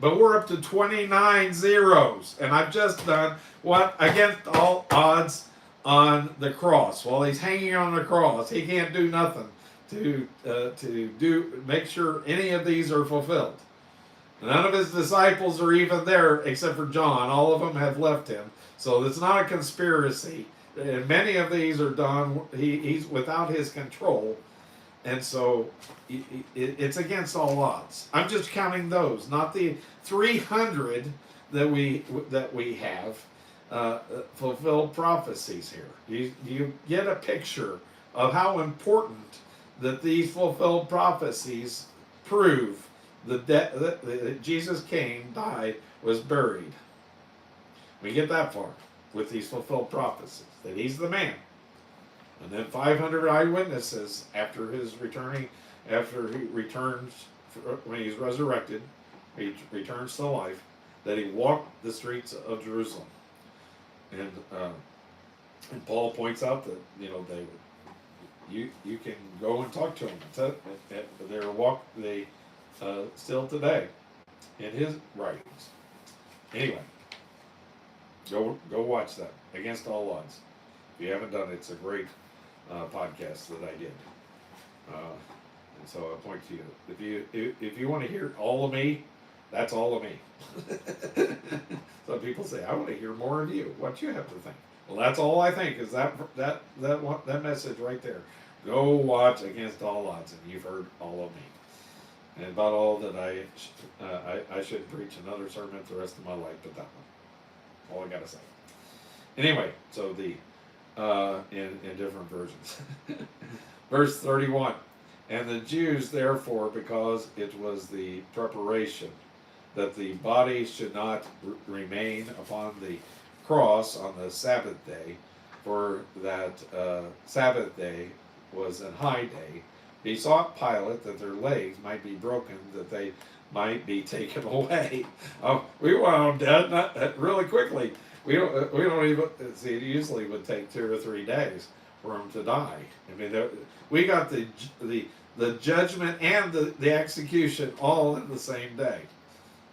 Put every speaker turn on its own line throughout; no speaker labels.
But we're up to 29 zeros, and I've just done what against all odds on the cross. While he's hanging on the cross, he can't do nothing to make sure any of these are fulfilled. None of his disciples are even there except for John. All of them have left him. So it's not a conspiracy. And many of these are done. He's without his control, and so it's against all odds. I'm just counting those, not the 300 that we have fulfilled prophecies here. You get a picture of how important that these fulfilled prophecies prove that Jesus came, died, was buried. We get that far with these fulfilled prophecies, that he's the man. And then 500 eyewitnesses after he returns, when he's resurrected, he returns to life, that he walked the streets of Jerusalem. And Paul points out that you can go and talk to him. They still today in his writings. Anyway, go watch that, Against All Odds. If you haven't done it, it's a great podcast that I did. And so I point to you. If you want to hear all of me, that's all of me. Some people say, I want to hear more of you. What you have to think. Well, that's all I think is that message right there. Go watch Against All Odds, and you've heard all of me. And about all that I should preach another sermon the rest of my life, but that one. All I gotta say. Anyway, so the in different versions. Verse 31. And the Jews, therefore, because it was the preparation that the body should not remain upon the cross on the Sabbath day, for that Sabbath day was an high day, besought Pilate that their legs might be broken, that they might be taken away. We want them dead really quickly. We don't even see. It usually would take 2 or 3 days for them to die. I mean, we got the judgment and the execution all in the same day.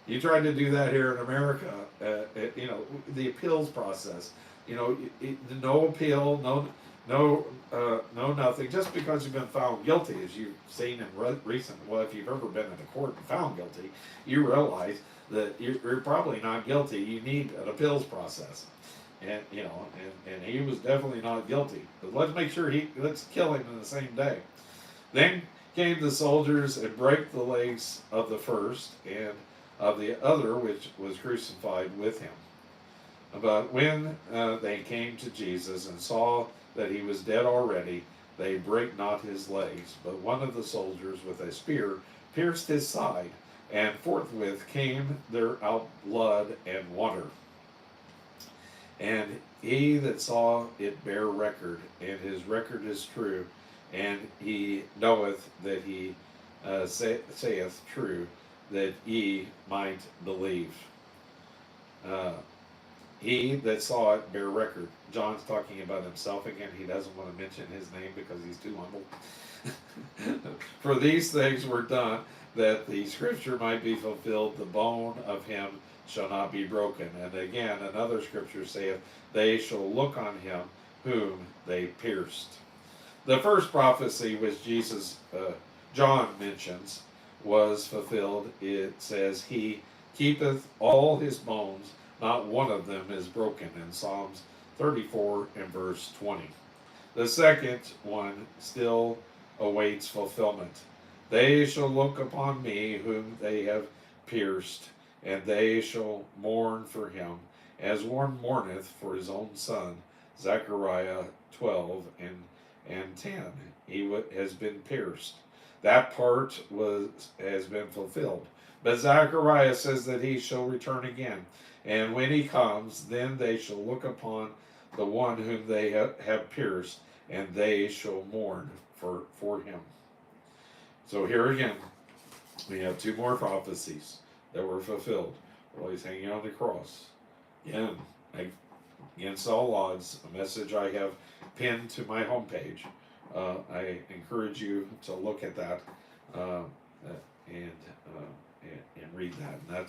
You tried to do that here in America. The appeals process. No appeal, no nothing. Just because you've been found guilty, as you've seen in recent. Well, if you've ever been in a court and found guilty, you realize that you're probably not guilty. You need an appeals process, and he was definitely not guilty. But let's make sure let's kill him in the same day. Then came the soldiers and brake the legs of the first and of the other which was crucified with him. But when they came to Jesus and saw that he was dead already, they brake not his legs. But one of the soldiers with a spear pierced his side, and forthwith came there out blood and water. And he that saw it bare record, and his record is true, and he knoweth that he saith true, that ye might believe. He that saw it bear record. John's talking about himself again. He doesn't want to mention his name because he's too humble. For these things were done, that the scripture might be fulfilled, the bone of him shall not be broken. And again, another scripture saith, they shall look on him whom they pierced. The first prophecy which John mentions, was fulfilled. It says, he keepeth all his bones, not one of them is broken, in Psalms 34 and verse 20. The second one still awaits fulfillment. They shall look upon me whom they have pierced, and they shall mourn for him, as one mourneth for his own son. Zechariah 12 and 10. He has been pierced. That part has been fulfilled. But Zechariah says that he shall return again. And when he comes, then they shall look upon the one whom they have pierced, and they shall mourn for him. So here again, we have 2 more prophecies that were fulfilled while he's hanging on the cross. Again, against all odds, a message I have pinned to my homepage. I encourage you to look at that and read that. And that's